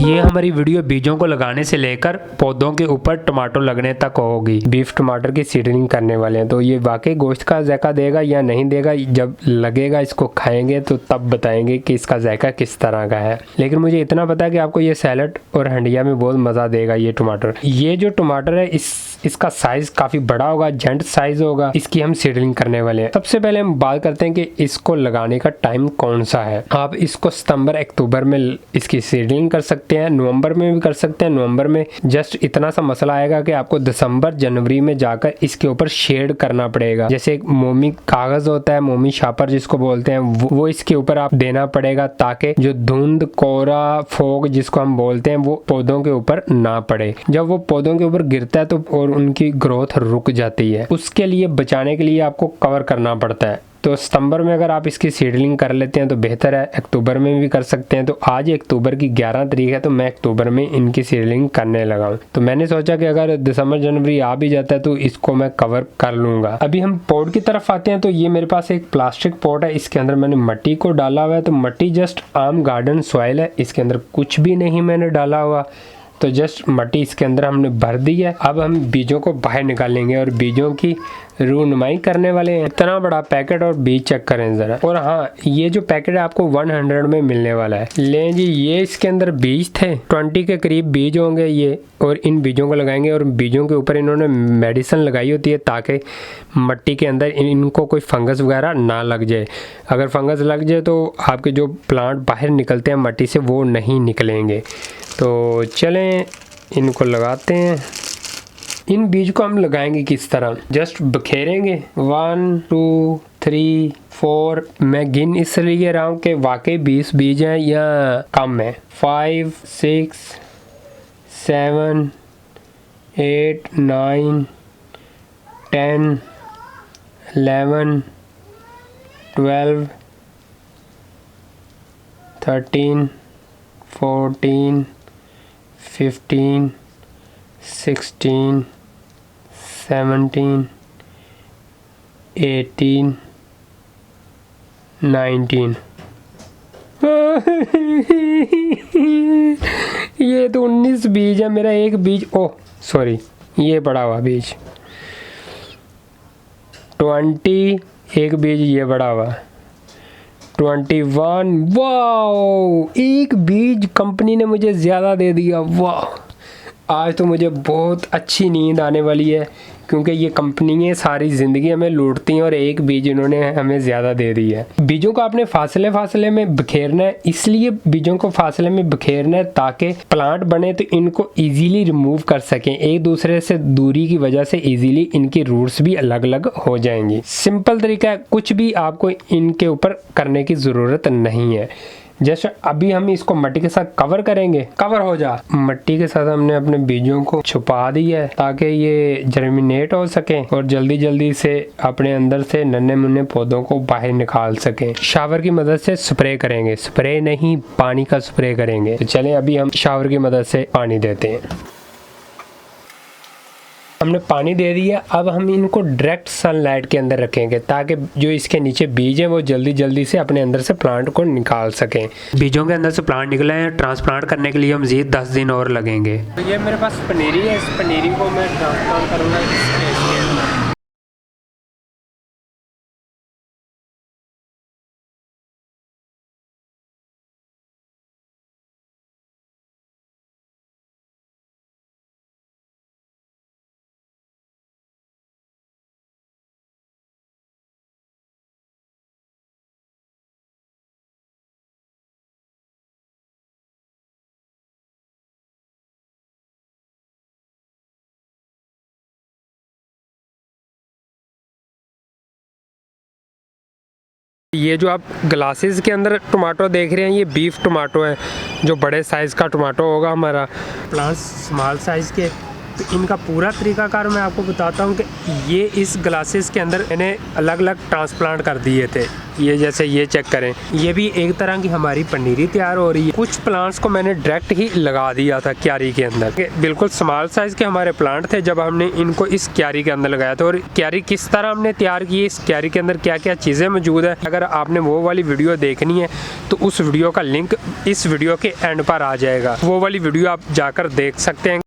ये हमारी वीडियो बीजों को लगाने से लेकर पौधों के ऊपर टमाटो लगने तक होगी। बीफ टमाटर की सीडलिंग करने वाले हैं, तो ये वाकई गोश्त का जायका देगा या नहीं देगा, जब लगेगा इसको खाएंगे तो तब बताएंगे कि इसका जायका किस तरह का है। लेकिन मुझे इतना पता है कि आपको ये सैलड और हंडिया में बहुत मज़ा देगा। ये टमाटर, ये जो टमाटर है इसका साइज़ काफ़ी बड़ा होगा, जेंट साइज़ होगा। इसकी हम सीडलिंग करने वाले हैं। सबसे पहले हम बात करते हैं कि इसको लगाने का टाइम कौन सा है। आप इसको सितंबर अक्टूबर में इसकी सीडलिंग कर सकते हैं, नवंबर में भी कर सकते हैं। नवंबर में जस्ट इतना सा मसला आएगा कि आपको दिसंबर जनवरी में जाकर इसके ऊपर शेड करना पड़ेगा। जैसे एक मोमी कागज़ होता है, मोमी शापर जिसको बोलते हैं, वो इसके ऊपर आप देना पड़ेगा ताकि जो धुंध, कोहरा, फोग जिसको हम बोलते हैं, वो पौधों के ऊपर ना पड़े। जब वो पौधों के ऊपर गिरता है तो और उनकी ग्रोथ रुक जाती है। उसके लिए बचाने के लिए आपको कवर करना पड़ता है। तो सितंबर में अगर आप इसकी सीडलिंग कर लेते हैं तो बेहतर है, अक्टूबर में भी कर सकते हैं। तो आज अक्टूबर की 11 तारीख है, तो मैं अक्टूबर में इनकी सीडलिंग करने लगा हूँ। तो मैंने सोचा कि अगर दिसंबर जनवरी आ भी जाता है तो इसको मैं कवर कर लूँगा। अभी हम पॉट की तरफ आते हैं। तो ये मेरे पास एक प्लास्टिक पॉट है, इसके अंदर मैंने मिट्टी को डाला हुआ है। तो मिट्टी जस्ट आम गार्डन सॉइल है, इसके अंदर कुछ भी नहीं मैंने डाला हुआ, तो जस्ट मिट्टी इसके अंदर हमने भर दी है। अब हम बीजों को बाहर निकालेंगे और बीजों की रूनुमाई करने वाले हैं। इतना बड़ा पैकेट और बीज चेक करें ज़रा। और हाँ, ये जो पैकेट है आपको 100 में मिलने वाला है। लें जी, ये इसके अंदर बीज थे, 20 के करीब बीज होंगे ये। और इन बीजों को लगाएंगे और बीजों के ऊपर इन्होंने मेडिसिन लगाई होती है ताकि मिट्टी के अंदर इनको कोई फंगस वगैरह ना लग जाए। अगर फंगस लग जाए तो आपके जो प्लांट बाहर निकलते हैं मिट्टी से, वो नहीं निकलेंगे। तो चलें इनको लगाते हैं। इन बीज को हम लगाएंगे किस तरह, जस्ट बखेरेंगे 1 2 3 4। मैं गिन इसलिए रहा हूँ कि वाकई 20 बीज हैं या कम है। 5 6 7 8 9 10 11 12 13 14 15 16 17 18 19। ये तो 19 बीज है। मेरा एक बीज, ओह सॉरी, ये पड़ा हुआ बीज 20, एक बीज ये पड़ा हुआ 21। वाह, एक बीज कंपनी ने मुझे ज़्यादा दे दिया। वाह, आज तो मुझे बहुत अच्छी नींद आने वाली है, क्योंकि ये कंपनियाँ सारी ज़िंदगी हमें लूटती हैं और एक बीज इन्होंने हमें ज़्यादा दे दी है। बीजों को आपने फासले में बखेरना है, इसलिए बीजों को फासले में बखेरना है ताकि प्लांट बने तो इनको इजीली रिमूव कर सकें। एक दूसरे से दूरी की वजह से इजीली इनकी रूट्स भी अलग अलग हो जाएंगी। सिंपल तरीका है, कुछ भी आपको इनके ऊपर करने की ज़रूरत नहीं है। जैसे अभी हम इसको मिट्टी के साथ कवर करेंगे, कवर हो जा। मिट्टी के साथ हमने अपने बीजों को छुपा दिया है ताकि ये जर्मिनेट हो सके और जल्दी जल्दी से अपने अंदर से नन्हे मुन्ने पौधों को बाहर निकाल सकें। शावर की मदद से स्प्रे करेंगे, स्प्रे नहीं पानी का स्प्रे करेंगे। तो चलें अभी हम शावर की मदद से पानी देते हैं। हमने पानी दे दिया। अब हम इनको डायरेक्ट सनलाइट के अंदर रखेंगे ताकि जो इसके नीचे बीज हैं वो जल्दी जल्दी से अपने अंदर से प्लांट को निकाल सकें। बीजों के अंदर से प्लांट निकले हैं, ट्रांसप्लांट करने के लिए हम मज़ीद 10 दिन और लगेंगे। तो ये मेरे पास पनीरी है, इस पनीरी को मैं ट्रांसप्लांट करूँगा इसके अंदर। ये जो आप ग्लासेस के अंदर टमाटो देख रहे हैं, ये बीफ टमाटो है, जो बड़े साइज़ का टमाटो होगा हमारा। प्लांट्स स्मॉल साइज़ के तो इनका पूरा तरीकाकार मैं आपको बताता हूँ कि ये इस ग्लासेस के अंदर मैंने अलग अलग ट्रांसप्लांट कर दिए थे। ये जैसे ये चेक करें, ये भी एक तरह की हमारी पनीरी तैयार हो रही है। कुछ प्लांट्स को मैंने डायरेक्ट ही लगा दिया था क्यारी के अंदर। बिल्कुल स्मॉल साइज के हमारे प्लांट थे जब हमने इनको इस क्यारी के अंदर लगाया था। और क्यारी किस तरह हमने तैयार की, इस क्यारी के अंदर क्या क्या चीज़ें मौजूद है, अगर आपने वो वाली वीडियो देखनी है तो उस वीडियो का लिंक इस वीडियो के एंड पर आ जाएगा। वो वाली वीडियो आप जाकर देख सकते हैं।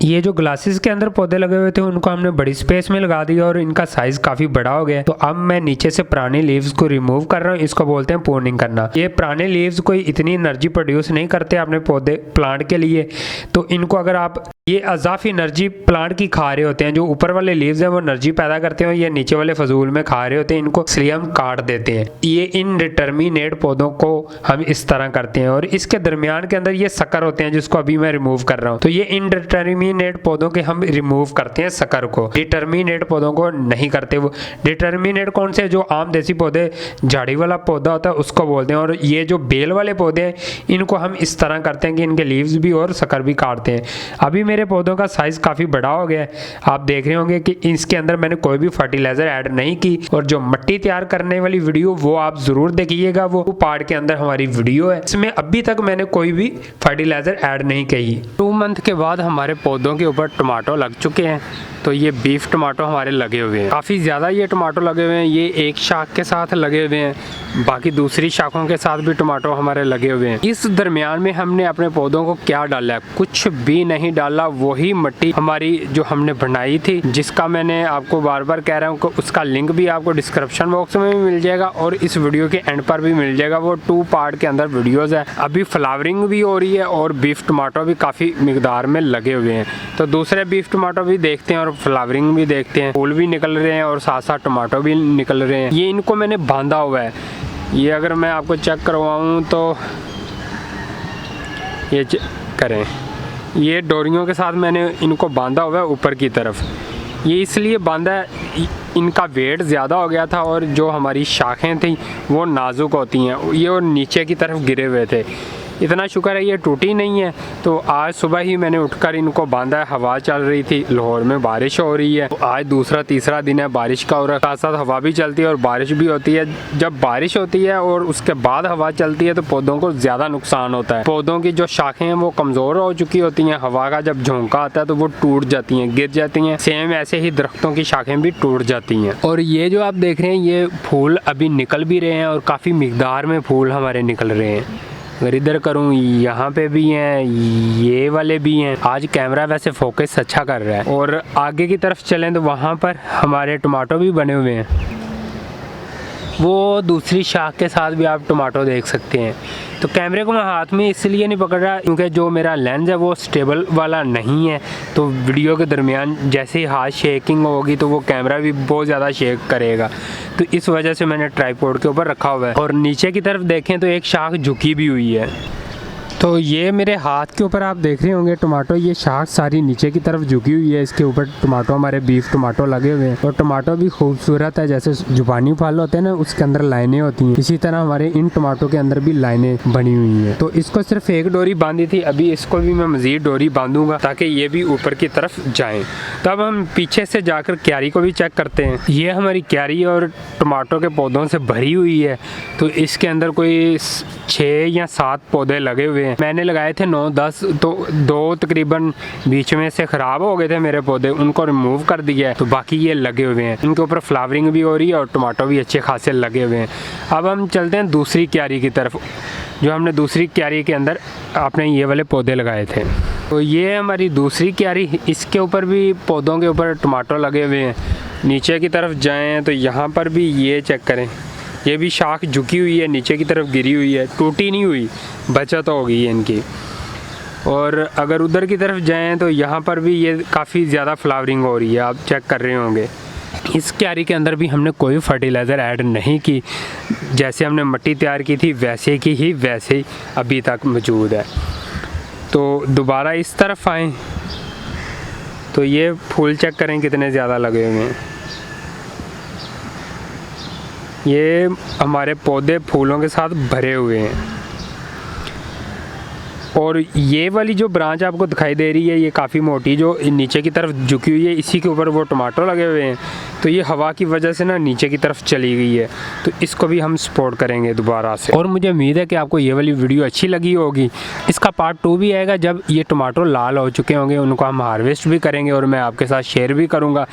ये जो ग्लासेस के अंदर पौधे लगे हुए थे उनको हमने बड़ी स्पेस में लगा दिया और इनका साइज काफ़ी बड़ा हो गया। तो अब मैं नीचे से पुराने लीव्स को रिमूव कर रहा हूँ। इसको बोलते हैं प्रूनिंग करना। ये पुराने लीव्स कोई इतनी एनर्जी प्रोड्यूस नहीं करते अपने पौधे प्लांट के लिए, तो इनको अगर आप ये अजाफी एनर्जी प्लांट की खा रहे होते हैं, जो ऊपर वाले लीव्स हैं वो एनर्जी पैदा करते हैं, ये नीचे वाले फजूल में खा रहे होते हैं, इनको इसलिए हम काट देते हैं। ये इनडिटर्मिनेट पौधों को हम इस तरह करते हैं। और इसके दरमियान के अंदर ये शक्कर होते हैं जिसको अभी मैं रिमूव कर रहा हूँ। तो ये इनडिटर्मिनेट पौधों के हम रिमूव करते हैं शक्कर को, डिटर्मिनेट पौधों को नहीं करते। वो डिटर्मिनेट कौन से, जो आम देसी पौधे झाड़ी वाला पौधा होता है उसको बोलते हैं। और ये जो बेल वाले पौधे हैं इनको हम इस तरह करते हैं कि इनके लीव्स भी और शक्कर भी काटते हैं। अभी मेरे पौधों का साइज काफ़ी बड़ा हो गया है। आप देख रहे होंगे कि इसके अंदर मैंने कोई भी फर्टिलाइजर ऐड नहीं की। और जो मिट्टी तैयार करने वाली वीडियो वो आप ज़रूर देखिएगा, वो पार्ट के अंदर हमारी वीडियो है। इसमें अभी तक मैंने कोई भी फर्टिलाइजर ऐड नहीं की। 2 मंथ के बाद हमारे पौधों के ऊपर टमाटो लग चुके हैं। तो ये बीफ टमाटो हमारे लगे हुए हैं, काफ़ी ज़्यादा ये टमाटो लगे हुए हैं। ये एक शाख के साथ लगे हुए हैं, बाकी दूसरी शाखों के साथ भी टमाटो हमारे लगे हुए हैं। इस दरमियान में हमने अपने पौधों को क्या डाला है, कुछ भी नहीं डाला। वही मिट्टी हमारी जो हमने बनाई थी, जिसका मैंने आपको बार बार कह रहा हूँ कि उसका लिंक भी आपको डिस्क्रिप्शन बॉक्स में भी मिल जाएगा और इस वीडियो के एंड पर भी मिल जाएगा। वो 2 पार्ट के अंदर वीडियोज़ है। अभी फ्लावरिंग भी हो रही है और बीफ टमाटो भी काफ़ी मिकदार में लगे हुए हैं। तो दूसरे बीफ टमाटो भी देखते हैं और फ्लावरिंग भी देखते हैं। फूल भी निकल रहे हैं और साथ साथ टमाटो भी निकल रहे हैं। ये इनको मैंने बांधा हुआ है। ये अगर मैं आपको चेक करवाऊँ तो ये करें, ये डोरियों के साथ मैंने इनको बांधा हुआ है ऊपर की तरफ। ये इसलिए बांधा है, इनका वेट ज़्यादा हो गया था और जो हमारी शाखें थी वो नाजुक होती हैं, ये और नीचे की तरफ गिरे हुए थे। इतना शुक्र है ये टूटी नहीं है। तो आज सुबह ही मैंने उठकर इनको बांधा है। हवा चल रही थी, लाहौर में बारिश हो रही है। तो आज दूसरा तीसरा दिन है बारिश का, और साथ साथ हवा भी चलती है और बारिश भी होती है। जब बारिश होती है और उसके बाद हवा चलती है तो पौधों को ज़्यादा नुकसान होता है। पौधों की जो शाखें हैं वो कमज़ोर हो चुकी होती हैं। हवा का जब झोंका आता है तो वो टूट जाती हैं, गिर जाती हैं। सेम ऐसे ही दरख्तों की शाखें भी टूट जाती हैं। और ये जो आप देख रहे हैं ये फूल अभी निकल भी रहे हैं और काफ़ी मिकदार में फूल हमारे निकल रहे हैं। अगर इधर करूँ, यहाँ पे भी हैं, ये वाले भी हैं। आज कैमरा वैसे फोकस अच्छा कर रहा है। और आगे की तरफ चलें तो वहाँ पर हमारे टमाटो भी बने हुए हैं। वो दूसरी शाख के साथ भी आप टमाटो देख सकते हैं। तो कैमरे को मैं हाथ में इसलिए नहीं पकड़ रहा क्योंकि जो मेरा लेंस है वो स्टेबल वाला नहीं है। तो वीडियो के दरमियान जैसे ही हाथ शेकिंग होगी तो वो कैमरा भी बहुत ज़्यादा शेक करेगा। तो इस वजह से मैंने ट्राइपॉड के ऊपर रखा हुआ है। और नीचे की तरफ देखें तो एक शाख झुकी भी हुई है। तो ये मेरे हाथ के ऊपर आप देख रहे होंगे टमाटो, ये शाख सारी नीचे की तरफ झुकी हुई है। इसके ऊपर टमाटो, हमारे बीफ टमाटो लगे हुए हैं। और टमाटो भी खूबसूरत है, जैसे जुबानी फल होते हैं ना उसके अंदर लाइनें होती हैं, इसी तरह हमारे इन टमाटो के अंदर भी लाइनें बनी हुई हैं। तो इसको सिर्फ एक डोरी बांधी थी, अभी इसको भी मैं मज़ीद डोरी बांधूंगा ताकि ये भी ऊपर की तरफ जाएँ। तब हम पीछे से जाकर क्यारी को भी चेक करते हैं। ये हमारी क्यारी और टमाटो के पौधों से भरी हुई है। तो इसके अंदर कोई 6 या 7 पौधे लगे हुए हैं। मैंने लगाए थे 9-10, तो 2 तकरीबन बीच में से ख़राब हो गए थे मेरे पौधे, उनको रिमूव कर दिया है। तो बाकी ये लगे हुए हैं, इनके ऊपर फ्लावरिंग भी हो रही है और टमाटो भी अच्छे खासे लगे हुए हैं। अब हम चलते हैं दूसरी क्यारी की तरफ, जो हमने दूसरी क्यारी के अंदर आपने ये वाले पौधे लगाए थे। तो ये हमारी दूसरी क्यारी, इसके ऊपर भी पौधों के ऊपर टमाटो लगे हुए हैं। नीचे की तरफ जाएँ तो यहाँ पर भी ये चेक करें, ये भी शाख झुकी हुई है, नीचे की तरफ गिरी हुई है, टूटी नहीं हुई, बचत हो गई है इनकी। और अगर उधर की तरफ जाएं तो यहाँ पर भी ये काफ़ी ज़्यादा फ्लावरिंग हो रही है, आप चेक कर रहे होंगे। इस क्यारी के अंदर भी हमने कोई फर्टिलाइज़र ऐड नहीं की, जैसे हमने मिट्टी तैयार की थी वैसे की ही वैसे ही अभी तक मौजूद है। तो दोबारा इस तरफ आएँ तो ये फूल चेक करें कितने ज़्यादा लगे हुए हैं। ये हमारे पौधे फूलों के साथ भरे हुए हैं। और ये वाली जो ब्रांच आपको दिखाई दे रही है ये काफ़ी मोटी जो नीचे की तरफ झुकी हुई है, इसी के ऊपर वो टमाटो लगे हुए हैं। तो ये हवा की वजह से ना नीचे की तरफ चली गई है, तो इसको भी हम सपोर्ट करेंगे दोबारा से। और मुझे उम्मीद है कि आपको ये वाली वीडियो अच्छी लगी होगी। इसका पार्ट 2 भी आएगा जब ये टमाटो लाल हो चुके होंगे, उनको हम हार्वेस्ट भी करेंगे और मैं आपके साथ शेयर भी करूँगा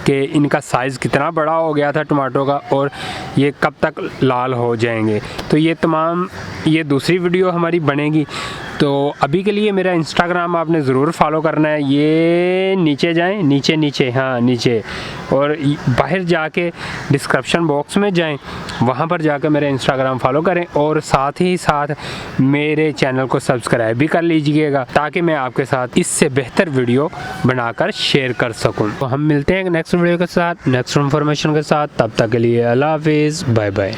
कि इनका साइज़ कितना बड़ा हो गया था टमाटो का और ये कब तक लाल हो जाएंगे। तो ये दूसरी वीडियो हमारी बनेगी। तो अभी के लिए मेरा इंस्टाग्राम आपने ज़रूर फॉलो करना है। ये नीचे जाएं, नीचे हाँ नीचे, और बाहर जाके डिस्क्रिप्शन बॉक्स में जाएं, वहाँ पर जाकर मेरा इंस्टाग्राम फॉलो करें और साथ ही साथ मेरे चैनल को सब्सक्राइब भी कर लीजिएगा ताकि मैं आपके साथ इससे बेहतर वीडियो बनाकर शेयर कर सकूँ। तो हम मिलते हैं नेक्स्ट वीडियो के साथ, नेक्स्ट इन्फॉर्मेशन के साथ। तब तक के लिए अल्लाह हाफिज़, बाय बाय।